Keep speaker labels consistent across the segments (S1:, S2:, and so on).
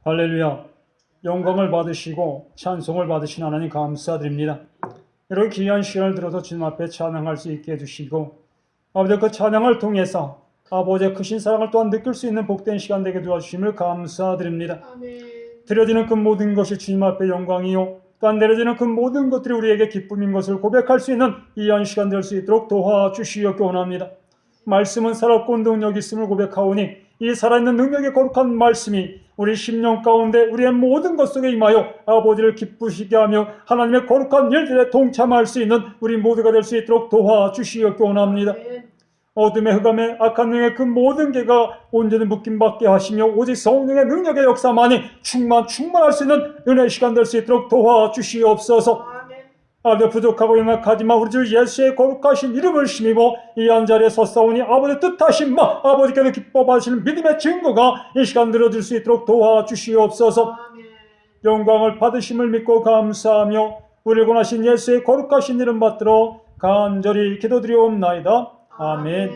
S1: 할렐루야. 영광을 받으시고 찬송을 받으신 하나님 감사드립니다. 이렇게 귀한 시간을 들어서 주님 앞에 찬양할 수 있게 해주시고, 아버지 그 찬양을 통해서 아버지의 크신 사랑을 또한 느낄 수 있는 복된 시간 되게 도와주심을 감사드립니다.
S2: 아멘.
S1: 드려지는 그 모든 것이 주님 앞에 영광이요, 또한 내려지는 그 모든 것들이 우리에게 기쁨인 것을 고백할 수 있는 귀한 시간 될 수 있도록 도와주시옵기 원합니다. 말씀은 살았고 능력이 있음을 고백하오니 이 살아있는 능력의 거룩한 말씀이 우리 심령 가운데 우리의 모든 것 속에 임하여 아버지를 기쁘시게 하며 하나님의 거룩한 일들에 동참할 수 있는 우리 모두가 될 수 있도록 도와주시옵기 원합니다. 어둠의 흑암의 악한 능의 그 모든 개가 온전히 묶임받게 하시며 오직 성령의 능력의 역사만이 충만할 수 있는 은혜의 시간 될 수 있도록 도와주시옵소서. 아버지 부족하고 연약하지만 우리 주 예수의 거룩하신 이름을 힘입어 이 한자리에 섰사오니 아버지 뜻하신 바 아버지께서 기뻐 받으시는 믿음의 증거가 이 시간 들어질 수 있도록 도와주시옵소서. 영광을 받으심을 믿고 감사하며 우리를 권하신 예수의 거룩하신 이름 받들어 간절히 기도드리옵나이다. 아멘.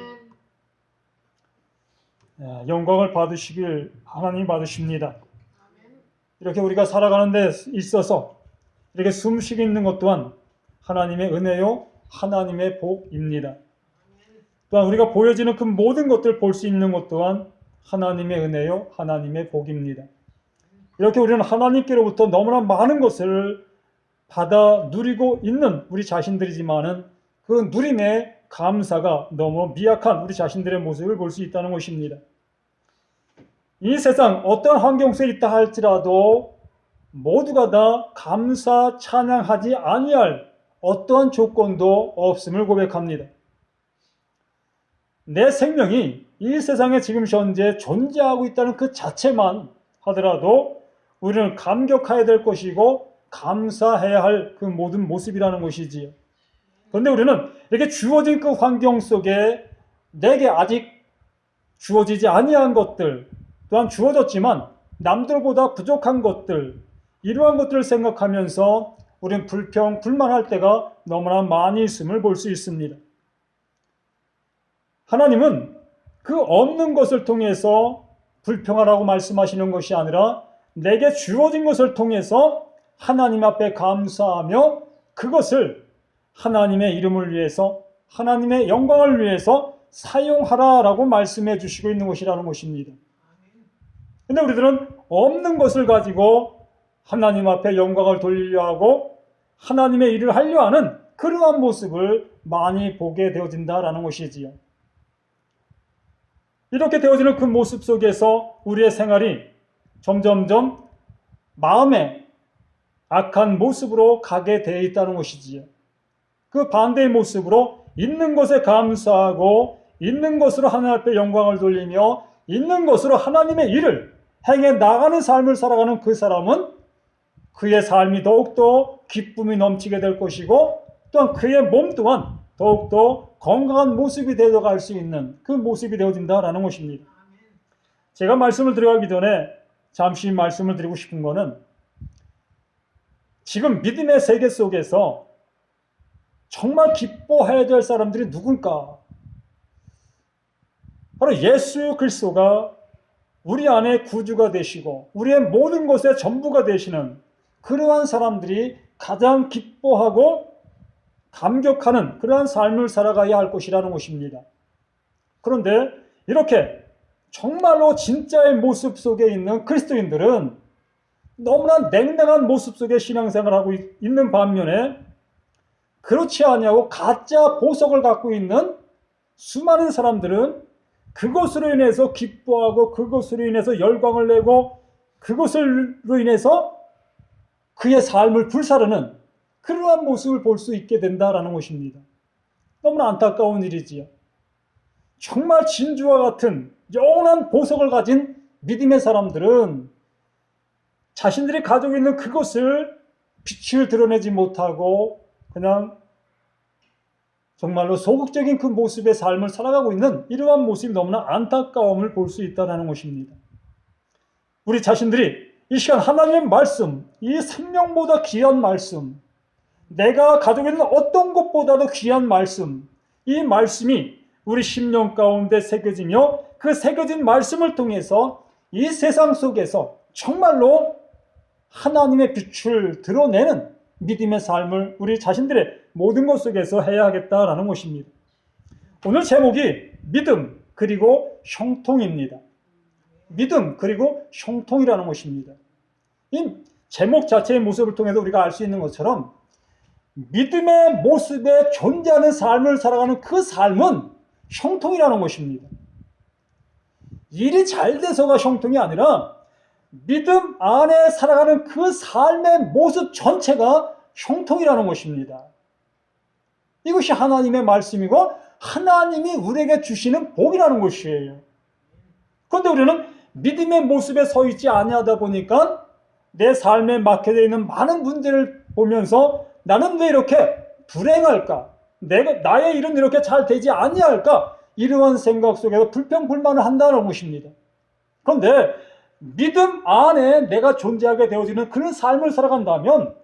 S1: 영광을 받으시길 하나님이 받으십니다. 이렇게 우리가 살아가는 데 있어서 이렇게 숨쉬고 있는 것 또한 하나님의 은혜요, 하나님의 복입니다. 또한 우리가 보여지는 그 모든 것들을 볼 수 있는 것 또한 하나님의 은혜요, 하나님의 복입니다. 이렇게 우리는 하나님께로부터 너무나 많은 것을 받아 누리고 있는 우리 자신들이지만은 그 누림의 감사가 너무 미약한 우리 자신들의 모습을 볼 수 있다는 것입니다. 이 세상 어떤 환경 속에 있다 할지라도 모두가 다 감사 찬양하지 아니할 어떠한 조건도 없음을 고백합니다. 내 생명이 이 세상에 지금 현재 존재하고 있다는 그 자체만 하더라도 우리는 감격해야 될 것이고 감사해야 할 그 모든 모습이라는 것이지요. 그런데 우리는 이렇게 주어진 그 환경 속에 내게 아직 주어지지 아니한 것들, 또한 주어졌지만 남들보다 부족한 것들, 이러한 것들을 생각하면서 우리는 불평불만할 때가 너무나 많이 있음을 볼 수 있습니다. 하나님은 그 없는 것을 통해서 불평하라고 말씀하시는 것이 아니라 내게 주어진 것을 통해서 하나님 앞에 감사하며 그것을 하나님의 이름을 위해서, 하나님의 영광을 위해서 사용하라라고 말씀해 주시고 있는 것이라는 것입니다. 그런데 우리들은 없는 것을 가지고 하나님 앞에 영광을 돌리려 하고 하나님의 일을 하려 하는 그러한 모습을 많이 보게 되어진다라는 것이지요. 이렇게 되어지는 그 모습 속에서 우리의 생활이 점점점 마음의 악한 모습으로 가게 되어 있다는 것이지요. 그 반대의 모습으로 있는 것에 감사하고 있는 것으로 하나님 앞에 영광을 돌리며 있는 것으로 하나님의 일을 행해 나가는 삶을 살아가는 그 사람은 그의 삶이 더욱더 기쁨이 넘치게 될 것이고 또한 그의 몸 또한 더욱더 건강한 모습이 되어갈 수 있는 그 모습이 되어진다라는 것입니다. 제가 말씀을 드려가기 전에 잠시 말씀을 드리고 싶은 것은 지금 믿음의 세계 속에서 정말 기뻐해야 될 사람들이 누군가? 바로 예수 그리스도가 우리 안에 구주가 되시고 우리의 모든 것의 전부가 되시는 그러한 사람들이 가장 기뻐하고 감격하는 그러한 삶을 살아가야 할 것이라는 것입니다. 그런데 이렇게 정말로 진짜의 모습 속에 있는 그리스도인들은 너무나 냉랭한 모습 속에 신앙생활을 하고 있는 반면에 그렇지 아니하고 가짜 보석을 갖고 있는 수많은 사람들은 그것으로 인해서 기뻐하고 그것으로 인해서 열광을 내고 그것으로 인해서 그의 삶을 불사르는 그러한 모습을 볼 수 있게 된다라는 것입니다. 너무나 안타까운 일이지요. 정말 진주와 같은 영원한 보석을 가진 믿음의 사람들은 자신들이 가지고 있는 그것을 빛을 드러내지 못하고 그냥 정말로 소극적인 그 모습의 삶을 살아가고 있는 이러한 모습이 너무나 안타까움을 볼 수 있다는 것입니다. 우리 자신들이 이 시간 하나님의 말씀, 이 생명보다 귀한 말씀, 내가 가지고 있는 어떤 것보다도 귀한 말씀, 이 말씀이 우리 심령 가운데 새겨지며 그 새겨진 말씀을 통해서 이 세상 속에서 정말로 하나님의 빛을 드러내는 믿음의 삶을 우리 자신들의 모든 것 속에서 해야 하겠다라는 것입니다. 오늘 제목이 믿음 그리고 형통입니다. 믿음 그리고 형통이라는 것입니다. 이 제목 자체의 모습을 통해서 우리가 알 수 있는 것처럼 믿음의 모습에 존재하는 삶을 살아가는 그 삶은 형통이라는 것입니다. 일이 잘 돼서가 형통이 아니라 믿음 안에 살아가는 그 삶의 모습 전체가 형통이라는 것입니다. 이것이 하나님의 말씀이고 하나님이 우리에게 주시는 복이라는 것이에요. 그런데 우리는 믿음의 모습에 서 있지 아니하다 보니까 내 삶에 막혀져 있는 많은 문제를 보면서 나는 왜 이렇게 불행할까? 나의 일은 이렇게 잘 되지 아니할까? 이러한 생각 속에서 불평불만을 한다는 것입니다. 그런데 믿음 안에 내가 존재하게 되어지는 그런 삶을 살아간다면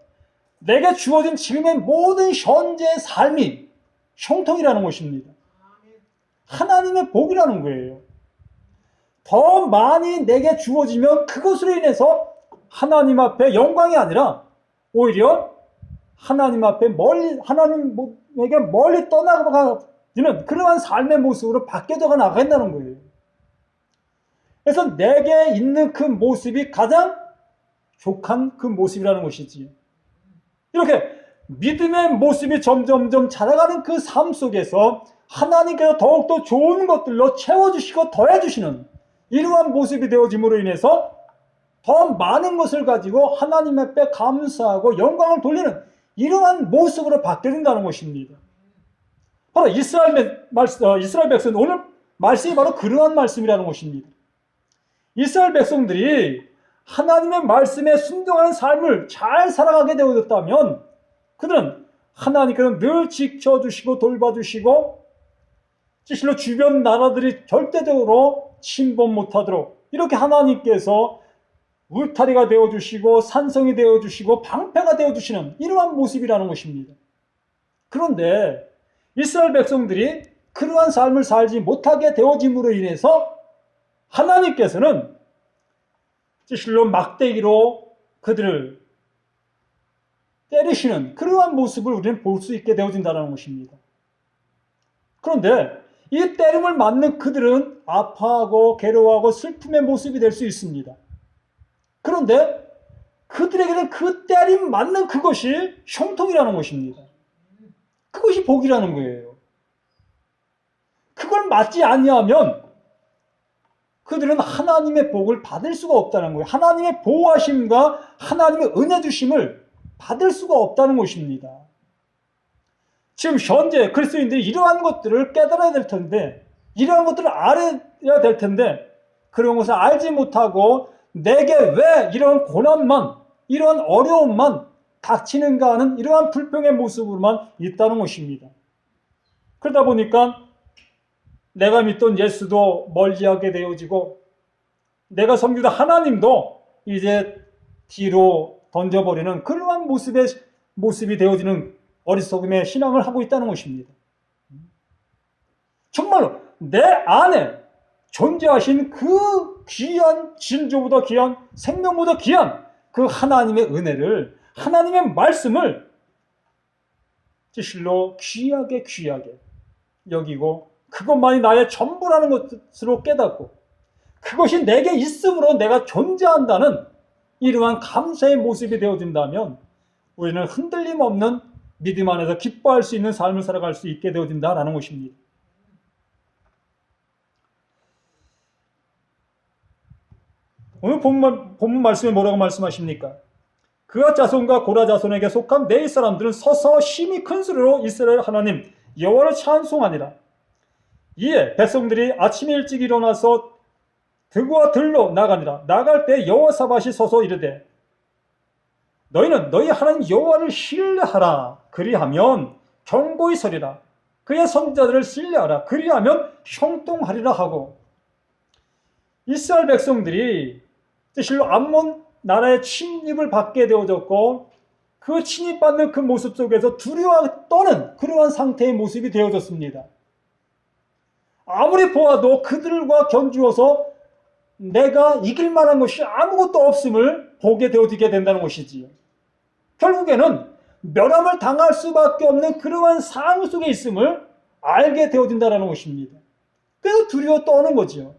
S1: 내게 주어진 지금의 모든 현재의 삶이 형통이라는 것입니다. 하나님의 복이라는 거예요. 더 많이 내게 주어지면 그것으로 인해서 하나님 앞에 영광이 아니라 오히려 하나님 앞에 하나님에게 멀리 떠나가는 그러한 삶의 모습으로 바뀌어져 나간다는 거예요. 그래서 내게 있는 그 모습이 가장 족한 그 모습이라는 것이지. 이렇게 믿음의 모습이 점점점 자라가는 그 삶 속에서 하나님께서 더욱더 좋은 것들로 채워주시고 더해주시는 이러한 모습이 되어짐으로 인해서 더 많은 것을 가지고 하나님 앞에 감사하고 영광을 돌리는 이러한 모습으로 바뀌어진다는 것입니다. 바로 이스라엘 백성, 오늘 말씀이 바로 그러한 말씀이라는 것입니다. 이스라엘 백성들이 하나님의 말씀에 순종하는 삶을 잘 살아가게 되어졌다면 그들은 하나님께서 늘 지켜주시고 돌봐주시고 실로 주변 나라들이 절대적으로 침범 못하도록 이렇게 하나님께서 울타리가 되어주시고 산성이 되어주시고 방패가 되어주시는 이러한 모습이라는 것입니다. 그런데 이스라엘 백성들이 그러한 삶을 살지 못하게 되어짐으로 인해서 하나님께서는 실로 막대기로 그들을 때리시는 그러한 모습을 우리는 볼 수 있게 되어진다는 것입니다. 그런데 이 때림을 맞는 그들은 아파하고 괴로워하고 슬픔의 모습이 될 수 있습니다. 그런데 그들에게는 그 때림 맞는 그것이 형통이라는 것입니다. 그것이 복이라는 거예요. 그걸 맞지 아니하면 그들은 하나님의 복을 받을 수가 없다는 거예요. 하나님의 보호하심과 하나님의 은혜 주심을 받을 수가 없다는 것입니다. 지금 현재 그리스도인들이 이러한 것들을 깨달아야 될 텐데, 이러한 것들을 알아야 될 텐데 그런 것을 알지 못하고 내게 왜 이런 고난만, 이런 어려움만 닥치는가 하는 이러한 불평의 모습으로만 있다는 것입니다. 그러다 보니까 내가 믿던 예수도 멀리하게 되어지고 내가 섬기던 하나님도 이제 뒤로 던져버리는 그러한 모습이 되어지는 어리석음의 신앙을 하고 있다는 것입니다. 정말로 내 안에 존재하신 그 귀한, 진조보다 귀한, 생명보다 귀한 그 하나님의 은혜를, 하나님의 말씀을 진실로 귀하게 여기고 그것만이 나의 전부라는 것으로 깨닫고 그것이 내게 있음으로 내가 존재한다는 이러한 감사의 모습이 되어진다면 우리는 흔들림 없는 믿음 안에서 기뻐할 수 있는 삶을 살아갈 수 있게 되어진다라는 것입니다. 오늘 본문 말씀에 뭐라고 말씀하십니까? 그가 자손과 고라 자손에게 속한 내 사람들은 서서 심히 큰 소리로 이스라엘 하나님 여호와를 찬송하니라. 이에 백성들이 아침에 일찍 일어나서 들과 들로 나가니라. 나갈 때 여호사밧이 서서 이르되 너희는 너희 하나님 여호와를 신뢰하라. 그리하면 견고히 서리라. 그의 선지자들을 신뢰하라. 그리하면 형통하리라 하고, 이스라엘 백성들이 실로 암몬 나라의 침입을 받게 되어졌고 그 침입받는 그 모습 속에서 두려워 떠는 그러한 상태의 모습이 되어졌습니다. 아무리 보아도 그들과 견주어서 내가 이길 만한 것이 아무것도 없음을 보게 되어지게 된다는 것이지요. 결국에는 멸함을 당할 수밖에 없는 그러한 상황 속에 있음을 알게 되어진다는 것입니다. 그래서 두려워 떠는 거죠.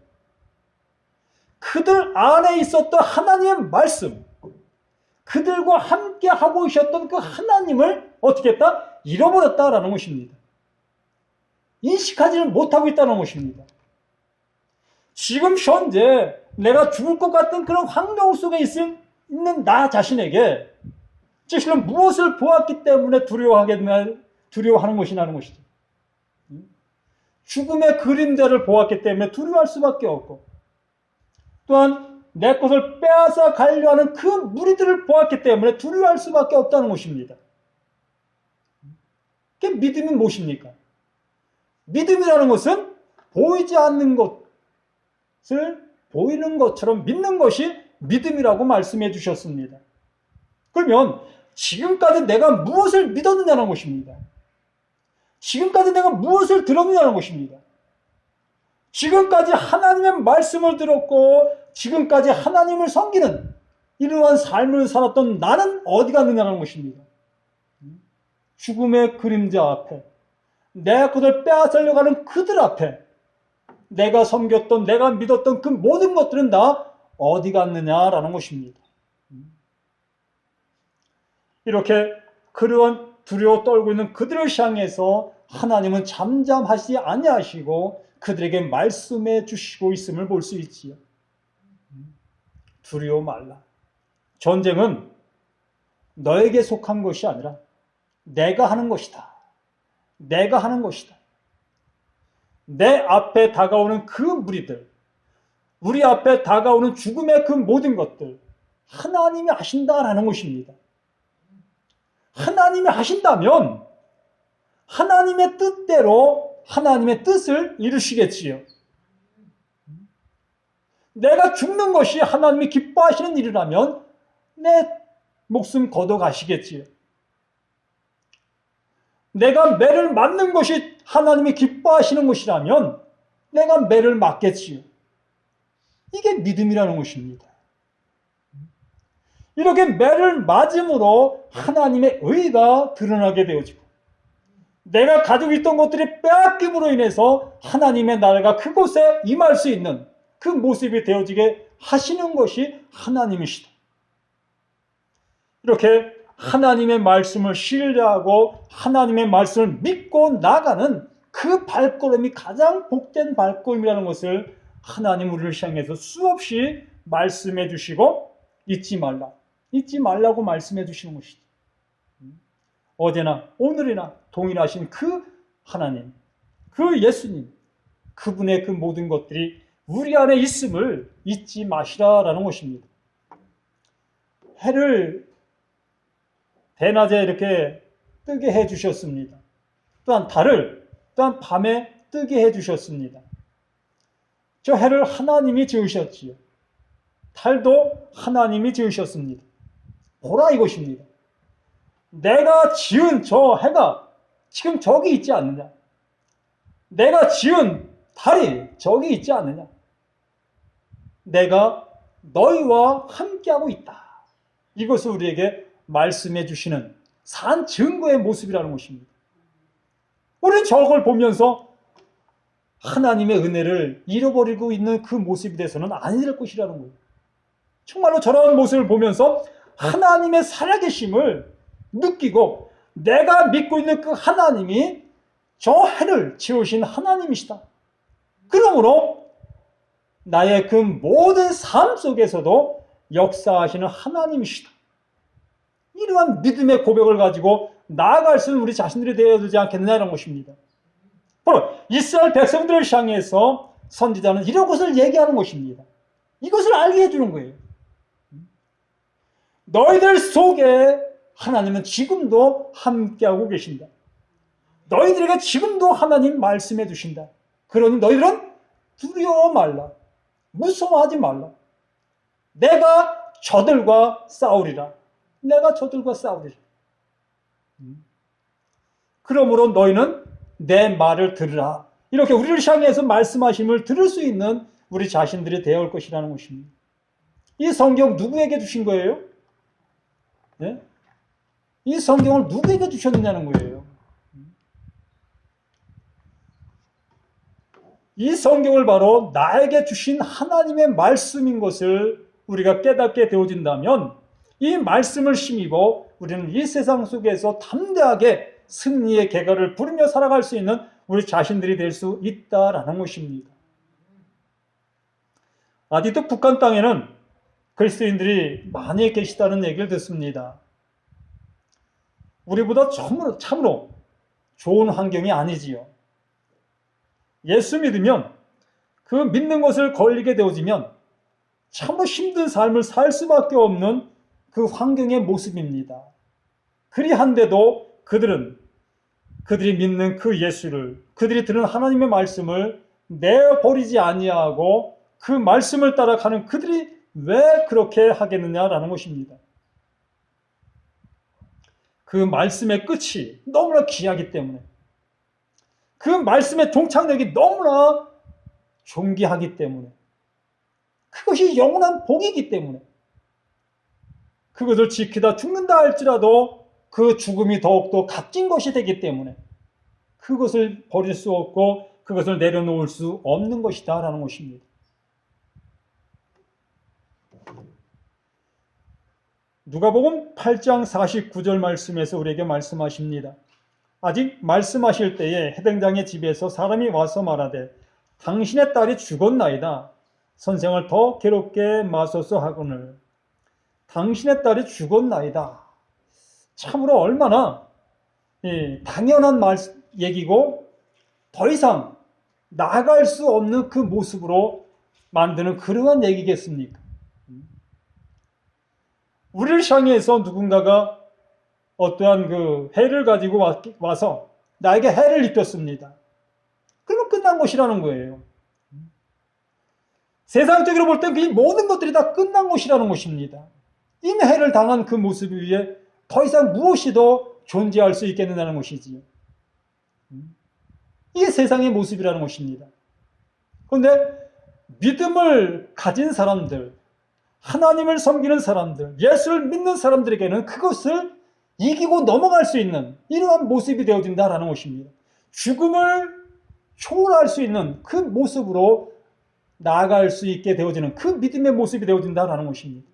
S1: 그들 안에 있었던 하나님의 말씀, 그들과 함께 하고 계셨던 그 하나님을 어떻게 했다? 잃어버렸다라는 것입니다. 인식하지를 못하고 있다는 것입니다. 지금 현재 내가 죽을 것 같은 그런 환경 속에 있는 나 자신에게 실은 무엇을 보았기 때문에 두려워하는 것이라는 것이죠. 죽음의 그림자를 보았기 때문에 두려워할 수밖에 없고, 또한 내 것을 빼앗아 가려 하는 그 무리들을 보았기 때문에 두려워할 수밖에 없다는 것입니다. 그게 믿음이 무엇입니까? 믿음이라는 것은 보이지 않는 것을 보이는 것처럼 믿는 것이 믿음이라고 말씀해 주셨습니다. 그러면 지금까지 내가 무엇을 믿었느냐는 것입니다. 지금까지 내가 무엇을 들었느냐는 것입니다. 지금까지 하나님의 말씀을 들었고 지금까지 하나님을 섬기는 이러한 삶을 살았던 나는 어디 갔느냐는 것입니다. 죽음의 그림자 앞에, 내 것을 빼앗으려고 하는 그들 앞에 내가 섬겼던, 내가 믿었던 그 모든 것들은 다 어디 갔느냐라는 것입니다. 이렇게 그러한 두려워 떨고 있는 그들을 향해서 하나님은 잠잠하시 아니하시고 그들에게 말씀해 주시고 있음을 볼 수 있지요. 두려워 말라. 전쟁은 너에게 속한 것이 아니라 내가 하는 것이다. 내가 하는 것이다. 내 앞에 다가오는 그 무리들, 우리 앞에 다가오는 죽음의 그 모든 것들, 하나님이 하신다라는 것입니다. 하나님이 하신다면 하나님의 뜻대로 하나님의 뜻을 이루시겠지요. 내가 죽는 것이 하나님이 기뻐하시는 일이라면 내 목숨 걷어가시겠지요. 내가 매를 맞는 것이 하나님이 기뻐하시는 것이라면 내가 매를 맞겠지요. 이게 믿음이라는 것입니다. 이렇게 매를 맞음으로 하나님의 의가 드러나게 되어지고 내가 가지고 있던 것들이 빼앗김으로 인해서 하나님의 나라가 그곳에 임할 수 있는 그 모습이 되어지게 하시는 것이 하나님이시다. 이렇게 하나님의 말씀을 신뢰하고 하나님의 말씀을 믿고 나가는 그 발걸음이 가장 복된 발걸음이라는 것을 하나님 우리를 향해서 수없이 말씀해 주시고 잊지 말라고 말씀해 주시는 것이죠. 어제나 오늘이나 동일하신 그 하나님, 그 예수님, 그분의 그 모든 것들이 우리 안에 있음을 잊지 마시라라는 것입니다. 해를 대낮에 이렇게 뜨게 해주셨습니다. 또한 달을 또한 밤에 뜨게 해주셨습니다. 저 해를 하나님이 지으셨지요. 달도 하나님이 지으셨습니다. 보라 이것입니다. 내가 지은 저 해가 지금 저기 있지 않느냐? 내가 지은 달이 저기 있지 않느냐? 내가 너희와 함께하고 있다. 이것을 우리에게 말씀해 주시는 산 증거의 모습이라는 것입니다. 우리는 저걸 보면서 하나님의 은혜를 잃어버리고 있는 그 모습이 돼서는 안 될 것이라는 거예요. 정말로 저런 모습을 보면서 하나님의 살아계심을 느끼고 내가 믿고 있는 그 하나님이 저 해를 지으신 하나님이시다. 그러므로 나의 그 모든 삶 속에서도 역사하시는 하나님이시다. 이러한 믿음의 고백을 가지고 나아갈 수 있는 우리 자신들이 되어야 되지 않겠느냐는 것입니다. 바로 이스라엘 백성들을 향해서 선지자는 이런 것을 얘기하는 것입니다. 이것을 알게 해주는 거예요. 너희들 속에 하나님은 지금도 함께하고 계신다. 너희들에게 지금도 하나님 말씀해 주신다. 그러니 너희들은 두려워 말라. 무서워하지 말라. 내가 저들과 싸우리라. 내가 저들과 싸우리라. 그러므로 너희는 내 말을 들으라. 이렇게 우리를 향해서 말씀하심을 들을 수 있는 우리 자신들이 되어 올 것이라는 것입니다. 이 성경 누구에게 주신 거예요? 네? 이 성경을 누구에게 주셨느냐는 거예요. 이 성경을 바로 나에게 주신 하나님의 말씀인 것을 우리가 깨닫게 되어진다면 이 말씀을 힘입어 우리는 이 세상 속에서 담대하게 승리의 계가를 부르며 살아갈 수 있는 우리 자신들이 될 수 있다라는 것입니다. 아직도 북한 땅에는 그리스도인들이 많이 계시다는 얘기를 듣습니다. 우리보다 참으로 좋은 환경이 아니지요. 예수 믿으면 그 믿는 것을 걸리게 되어지면 참으로 힘든 삶을 살 수밖에 없는 그 환경의 모습입니다. 그리한데도 그들이 믿는 그 예수를, 그들이 들은 하나님의 말씀을 내버리지 아니하고 그 말씀을 따라가는 그들이 왜 그렇게 하겠느냐라는 것입니다. 그 말씀의 끝이 너무나 귀하기 때문에, 그 말씀의 종착역이 너무나 존귀하기 때문에, 그것이 영원한 복이기 때문에, 그것을 지키다 죽는다 할지라도 그 죽음이 더욱더 값진 것이 되기 때문에 그것을 버릴 수 없고 그것을 내려놓을 수 없는 것이다 라는 것입니다. 누가복음 8장 49절 말씀에서 우리에게 말씀하십니다. 아직 말씀하실 때에 해당장의 집에서 사람이 와서 말하되 당신의 딸이 죽었나이다. 선생을 더 괴롭게 마소서 하거늘. 당신의 딸이 죽었나이다. 참으로 얼마나 당연한 얘기고 더 이상 나아갈 수 없는 그 모습으로 만드는 그러한 얘기겠습니까? 우리를 향해서 누군가가 어떠한 그 해를 가지고 와서 나에게 해를 입혔습니다. 그러면 끝난 것이라는 거예요. 세상적으로 볼 땐 그 모든 것들이 다 끝난 것이라는 것입니다. 이미 해를 당한 그 모습 위에 더 이상 무엇이 더 존재할 수 있겠느냐는 것이지요. 이게 세상의 모습이라는 것입니다. 그런데 믿음을 가진 사람들, 하나님을 섬기는 사람들, 예수를 믿는 사람들에게는 그것을 이기고 넘어갈 수 있는 이러한 모습이 되어진다라는 것입니다. 죽음을 초월할 수 있는 그 모습으로 나아갈 수 있게 되어지는 그 믿음의 모습이 되어진다라는 것입니다.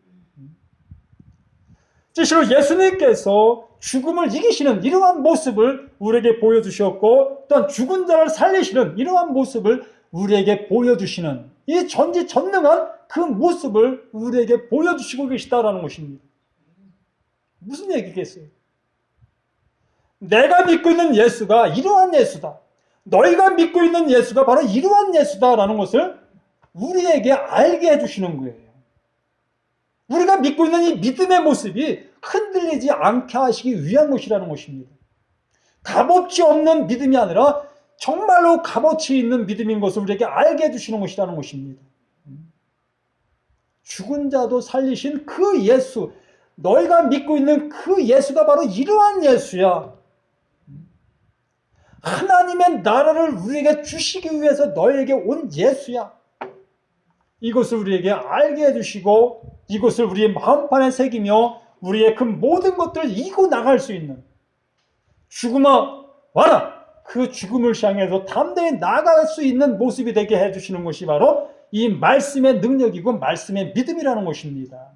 S1: 실로 예수님께서 죽음을 이기시는 이러한 모습을 우리에게 보여주셨고 또한 죽은 자를 살리시는 이러한 모습을 우리에게 보여주시는 이 전지전능한 그 모습을 우리에게 보여주시고 계시다라는 것입니다. 무슨 얘기겠어요? 내가 믿고 있는 예수가 이러한 예수다. 너희가 믿고 있는 예수가 바로 이러한 예수다라는 것을 우리에게 알게 해주시는 거예요. 우리가 믿고 있는 이 믿음의 모습이 흔들리지 않게 하시기 위한 것이라는 것입니다. 값어치 없는 믿음이 아니라 정말로 값어치 있는 믿음인 것을 우리에게 알게 해주시는 것이라는 것입니다. 죽은 자도 살리신 그 예수, 너희가 믿고 있는 그 예수가 바로 이러한 예수야. 하나님의 나라를 우리에게 주시기 위해서 너희에게 온 예수야. 이것을 우리에게 알게 해주시고 이것을 우리의 마음판에 새기며 우리의 그 모든 것들을 이기고 나갈 수 있는 죽음아 와라! 그 죽음을 향해서 담대히 나아갈 수 있는 모습이 되게 해주시는 것이 바로 이 말씀의 능력이고 말씀의 믿음이라는 것입니다.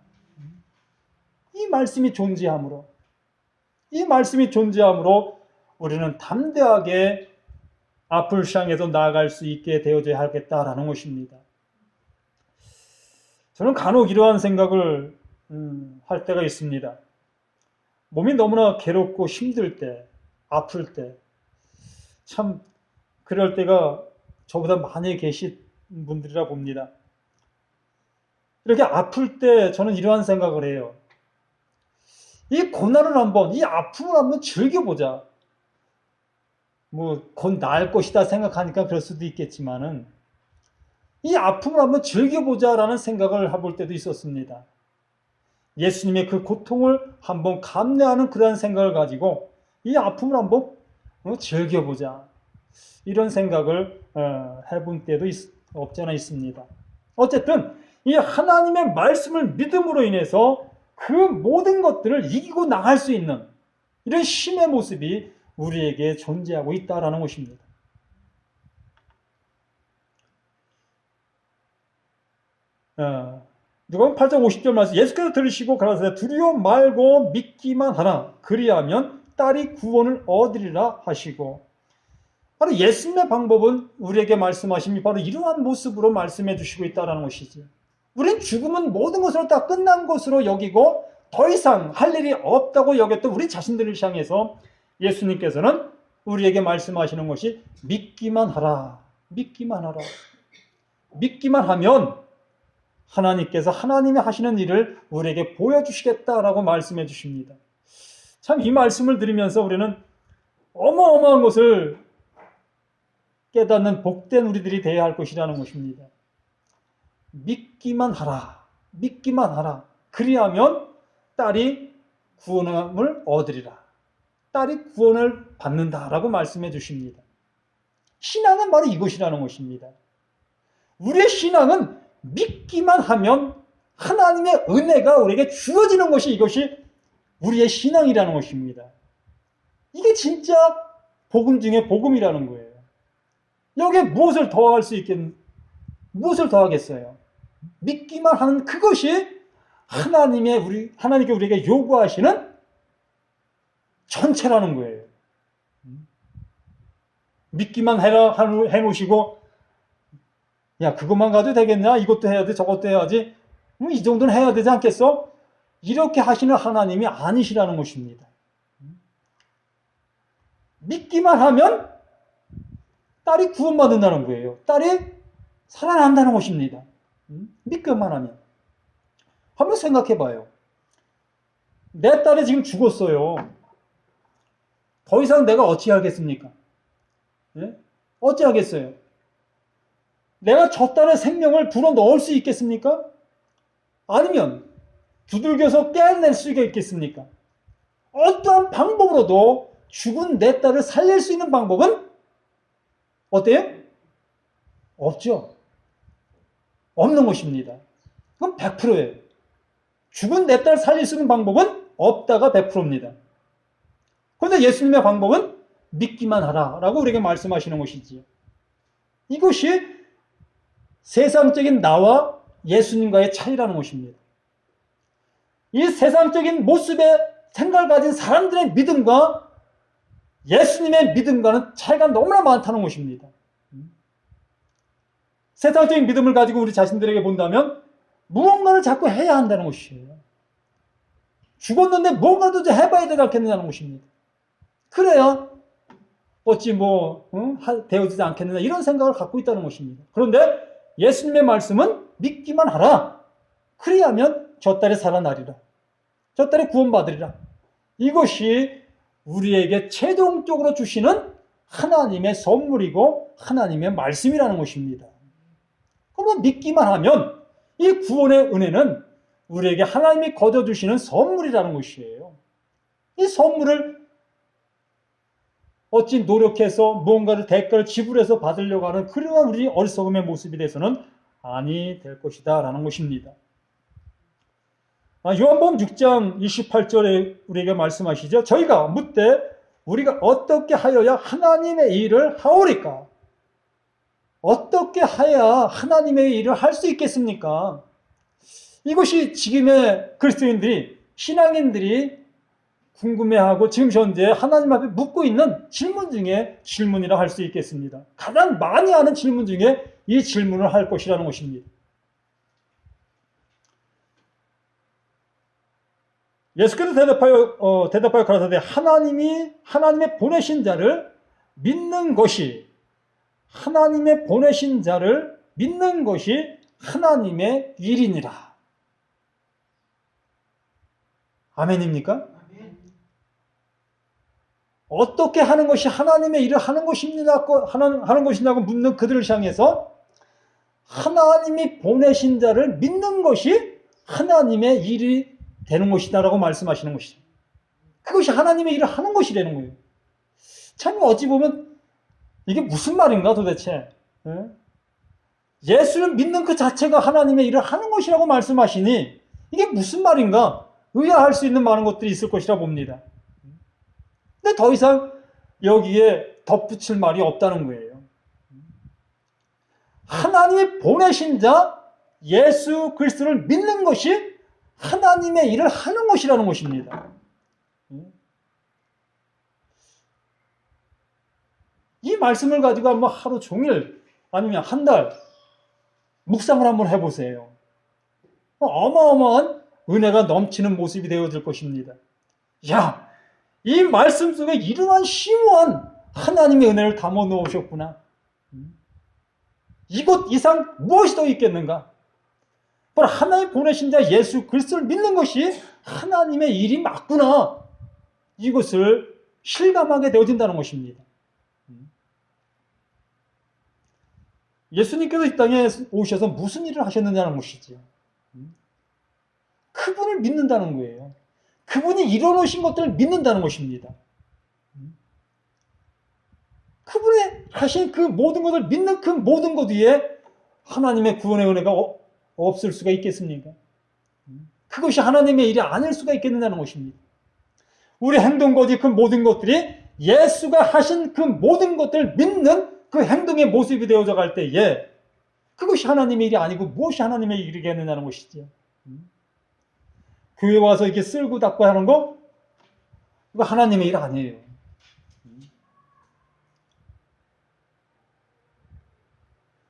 S1: 이 말씀이 존재함으로 우리는 담대하게 앞을 향해서 나아갈 수 있게 되어져야 하겠다라는 것입니다. 저는 간혹 이러한 생각을 할 때가 있습니다. 몸이 너무나 괴롭고 힘들 때, 아플 때, 참 그럴 때가 저보다 많이 계신 분들이라 봅니다. 이렇게 아플 때 저는 이러한 생각을 해요. 이 고난을 이 아픔을 한번 즐겨보자. 곧 나을 것이다 생각하니까 그럴 수도 있겠지만은 이 아픔을 한번 즐겨보자라는 생각을 해볼 때도 있었습니다. 예수님의 그 고통을 한번 감내하는 그런 생각을 가지고 이 아픔을 한번 즐겨보자. 이런 생각을 해본 때도 없지 않아 있습니다. 어쨌든 이 하나님의 말씀을 믿음으로 인해서 그 모든 것들을 이기고 나갈 수 있는 이런 신의 모습이 우리에게 존재하고 있다라는 것입니다. 누가복음 8장 50절 말씀, 예수께서 들으시고 가라사대 두려워 말고 믿기만 하라. 그리하면 딸이 구원을 얻으리라 하시고, 바로 예수님의 방법은 우리에게 말씀하심이 바로 이러한 모습으로 말씀해 주시고 있다는 것이죠. 우리는 죽음은 모든 것으로 다 끝난 것으로 여기고 더 이상 할 일이 없다고 여겼던 우리 자신들을 향해서 예수님께서는 우리에게 말씀하시는 것이 믿기만 하라. 믿기만 하라. 믿기만 하면 하나님께서 하나님이 하시는 일을 우리에게 보여주시겠다라고 말씀해 주십니다. 참 이 말씀을 들으면서 우리는 어마어마한 것을 깨닫는 복된 우리들이 되어야 할 것이라는 것입니다. 믿기만 하라. 믿기만 하라. 그리하면 딸이 구원을 얻으리라. 딸이 구원을 받는다라고 말씀해 주십니다. 신앙은 바로 이것이라는 것입니다. 우리의 신앙은 믿기만 하면 하나님의 은혜가 우리에게 주어지는 것이 이것이 우리의 신앙이라는 것입니다. 이게 진짜 복음 중에 복음이라는 거예요. 여기에 무엇을 더할 수 무엇을 더하겠어요? 믿기만 하는 그것이 하나님께 우리에게 요구하시는 전체라는 거예요. 믿기만 해놓으시고, 야, 그것만 가도 되겠냐? 이것도 해야 돼, 저것도 해야지. 이 정도는 해야 되지 않겠어? 이렇게 하시는 하나님이 아니시라는 것입니다. 믿기만 하면 딸이 구원받는다는 거예요. 딸이 살아난다는 것입니다. 믿기만 하면. 한번 생각해 봐요. 내 딸이 지금 죽었어요. 더 이상 내가 어찌 하겠습니까? 네? 어찌 하겠어요? 내가 저 딸의 생명을 불어넣을 수 있겠습니까? 아니면 두들겨서 깨낼 수 있겠습니까? 어떠한 방법으로도 죽은 내 딸을 살릴 수 있는 방법은 어때요? 없죠. 없는 것입니다. 그건 100%예요. 죽은 내 딸을 살릴 수 있는 방법은 없다가 100%입니다. 그런데 예수님의 방법은 믿기만 하라라고 우리에게 말씀하시는 것이지요. 이것이 세상적인 나와 예수님과의 차이라는 것입니다. 이 세상적인 모습의 생각을 가진 사람들의 믿음과 예수님의 믿음과는 차이가 너무나 많다는 것입니다. 세상적인 믿음을 가지고 우리 자신들에게 본다면 무언가를 자꾸 해야 한다는 것이에요. 죽었는데 뭔가도 좀 해봐야 되지 않겠느냐는 것입니다. 그래야 어찌 되어지지 않겠느냐 이런 생각을 갖고 있다는 것입니다. 그런데 예수님의 말씀은 믿기만 하라. 그리하면 저 딸이 살아나리라. 저 딸이 구원받으리라. 이것이 우리에게 최종적으로 주시는 하나님의 선물이고 하나님의 말씀이라는 것입니다. 그러면 믿기만 하면 이 구원의 은혜는 우리에게 하나님이 거둬주시는 선물이라는 것이에요. 이 선물을 어찌 노력해서 무언가를 대가를 지불해서 받으려고 하는 그러한 우리 어리석음의 모습이 돼서는 아니 될 것이다 라는 것입니다. 요한복음 6장 28절에 우리에게 말씀하시죠. 저희가 묻되 우리가 어떻게 하여야 하나님의 일을 하오리까? 어떻게 해야 하나님의 일을 할 수 있겠습니까? 이것이 지금의 그리스도인들이, 신앙인들이 궁금해하고 지금 현재 하나님 앞에 묻고 있는 질문 중에 질문이라 할 수 있겠습니다. 가장 많이 하는 질문 중에 이 질문을 할 것이라는 것입니다. 예수께서 대답하여 가라사대 하나님의 보내신 자를 믿는 것이 하나님의 보내신 자를 믿는 것이 하나님의 일이니라. 아멘입니까? 어떻게 하는 것이 하나님의 일을 하는 것이냐고 묻는 그들을 향해서 하나님이 보내신 자를 믿는 것이 하나님의 일이 되는 것이다라고 말씀하시는 것이죠. 그것이 하나님의 일을 하는 것이라는 거예요. 참 어찌 보면 이게 무슨 말인가 도대체. 예수를 믿는 그 자체가 하나님의 일을 하는 것이라고 말씀하시니 이게 무슨 말인가? 의아할 수 있는 많은 것들이 있을 것이라 봅니다. 근데 더 이상 여기에 덧붙일 말이 없다는 거예요. 하나님이 보내신 자 예수 그리스도를 믿는 것이 하나님의 일을 하는 것이라는 것입니다. 이 말씀을 가지고 한번 하루 종일 아니면 한 달 묵상을 한번 해보세요. 어마어마한 은혜가 넘치는 모습이 되어질 것입니다. 야, 이 말씀 속에 이러한 심오한 하나님의 은혜를 담아 놓으셨구나. 이것 이상 무엇이 더 있겠는가? 바로 하나님 보내신 자 예수 그리스도를 믿는 것이 하나님의 일이 맞구나. 이것을 실감하게 되어진다는 것입니다. 예수님께서 이 땅에 오셔서 무슨 일을 하셨느냐는 것이지요. 그분을 믿는다는 거예요. 그분이 이뤄놓으신 것들을 믿는다는 것입니다. 그분의 하신 그 모든 것을 믿는 그 모든 것 위에 하나님의 구원의 은혜가 없을 수가 있겠습니까? 그것이 하나님의 일이 아닐 수가 있겠느냐는 것입니다. 우리 행동거지 그 모든 것들이 예수가 하신 그 모든 것들을 믿는 그 행동의 모습이 되어져 갈 때에 그것이 하나님의 일이 아니고 무엇이 하나님의 일이겠느냐는 것이죠. 교회 와서 이렇게 쓸고 닦고 하는 거 이거 하나님의 일 아니에요.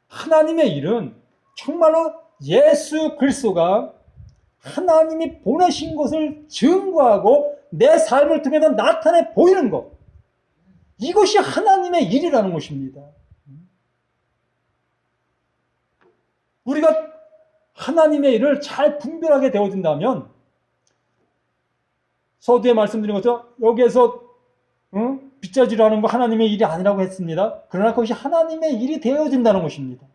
S1: 하나님의 일은 정말로 예수 그리스도가 하나님이 보내신 것을 증거하고 내 삶을 통해서 나타내 보이는 것, 이것이 하나님의 일이라는 것입니다. 우리가 하나님의 일을 잘 분별하게 되어진다면 서두에 말씀드린 것처럼 여기에서 빗자지로 하는 거 하나님의 일이 아니라고 했습니다. 그러나 그것이 하나님의 일이 되어진다는 것입니다.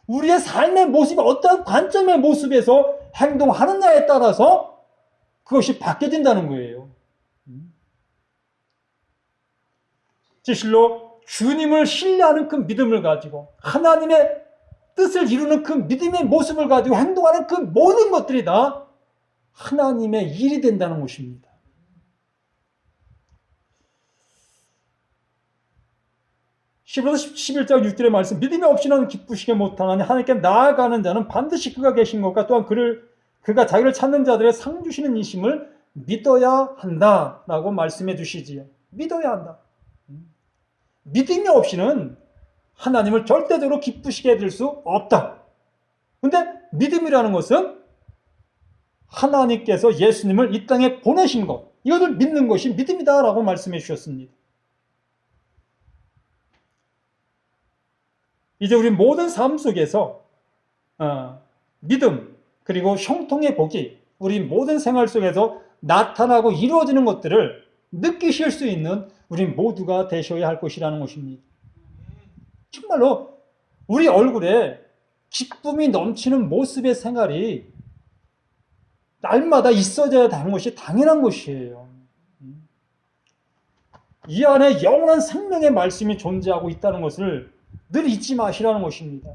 S1: 우리의 삶의 모습이 어떤 관점의 모습에서 행동하느냐에 따라서 그것이 바뀌어진다는 거예요. 진실로 주님을 신뢰하는 그 믿음을 가지고 하나님의 뜻을 이루는 그 믿음의 모습을 가지고 행동하는 그 모든 것들이 다 하나님의 일이 된다는 것입니다. 히브리서 11장 6절의 말씀, 믿음이 없이는 기쁘시게 못하나니 하나님께 나아가는 자는 반드시 그가 계신 것과 또한 그가 자기를 찾는 자들의 상 주시는 이심을 믿어야 한다라고 말씀해 주시지요. 믿어야 한다. 믿음이 없이는 하나님을 절대적으로 기쁘시게 해줄 수 없다. 근데 믿음이라는 것은 하나님께서 예수님을 이 땅에 보내신 것, 이것을 믿는 것이 믿음이다라고 말씀해 주셨습니다. 이제 우리 모든 삶 속에서 믿음 그리고 형통의 복이 우리 모든 생활 속에서 나타나고 이루어지는 것들을 느끼실 수 있는 우리 모두가 되셔야 할 것이라는 것입니다. 정말로 우리 얼굴에 기쁨이 넘치는 모습의 생활이 날마다 있어져야 하는 것이 당연한 것이에요. 이 안에 영원한 생명의 말씀이 존재하고 있다는 것을 늘 잊지 마시라는 것입니다.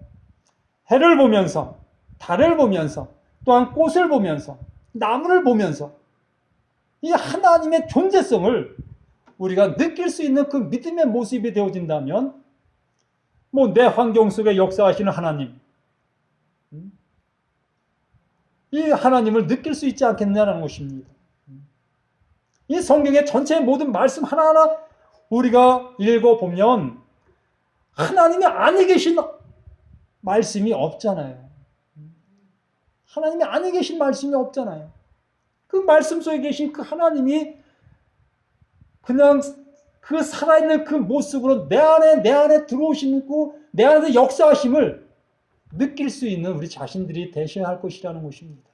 S1: 해를 보면서, 달을 보면서, 또한 꽃을 보면서, 나무를 보면서 이 하나님의 존재성을 우리가 느낄 수 있는 그 믿음의 모습이 되어진다면 내 환경 속에 역사하시는 하나님, 이 하나님을 느낄 수 있지 않겠느냐는 것입니다. 이 성경의 전체의 모든 말씀 하나하나 우리가 읽어보면 하나님이 아니 계신 말씀이 없잖아요. 하나님이 아니 계신 말씀이 없잖아요. 그 말씀 속에 계신 그 하나님이 그냥 그 살아있는 그 모습으로 내 안에 들어오시고 내 안에서 역사하심을 느낄 수 있는 우리 자신들이 되셔야 할 것이라는 것입니다.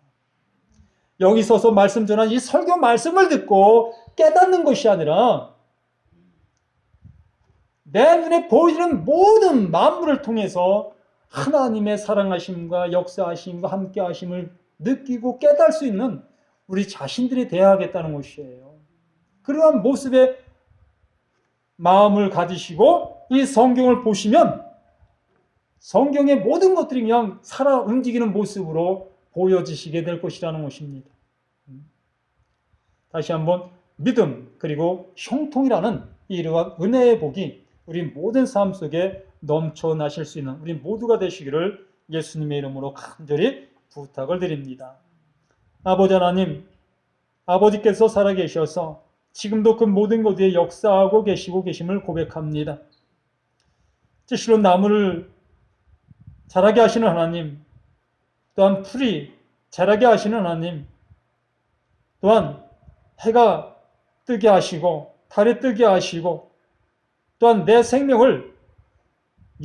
S1: 여기 서서 말씀 전한 이 설교 말씀을 듣고 깨닫는 것이 아니라 내 눈에 보이는 모든 만물을 통해서 하나님의 사랑하심과 역사하심과 함께하심을 느끼고 깨달을 수 있는 우리 자신들이 되어야 하겠다는 것이에요. 그러한 모습의 마음을 가지시고 이 성경을 보시면 성경의 모든 것들이 그냥 살아 움직이는 모습으로 보여지시게 될 것이라는 것입니다. 다시 한번 믿음 그리고 형통이라는 이러한 은혜의 복이 우리 모든 삶 속에 넘쳐나실 수 있는 우리 모두가 되시기를 예수님의 이름으로 간절히 부탁을 드립니다. 아버지 하나님, 아버지께서 살아계셔서 지금도 그 모든 것 위에 역사하고 계심을 고백합니다. 실로 나무를 자라게 하시는 하나님, 또한 풀이 자라게 하시는 하나님, 또한 해가 뜨게 하시고 달이 뜨게 하시고 또한 내 생명을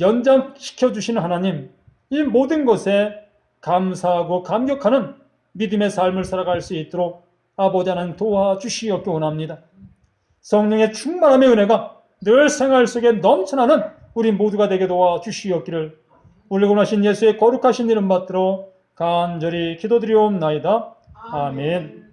S1: 연장시켜 주시는 하나님, 이 모든 것에 감사하고 감격하는 믿음의 삶을 살아갈 수 있도록 아버지 하나님 도와주시옵기 원합니다. 성령의 충만함의 은혜가 늘 생활 속에 넘쳐나는 우리 모두가 되게 도와주시옵기를 우리 구원하신 예수의 거룩하신 이름 받들어 간절히 기도드리옵나이다. 아멘.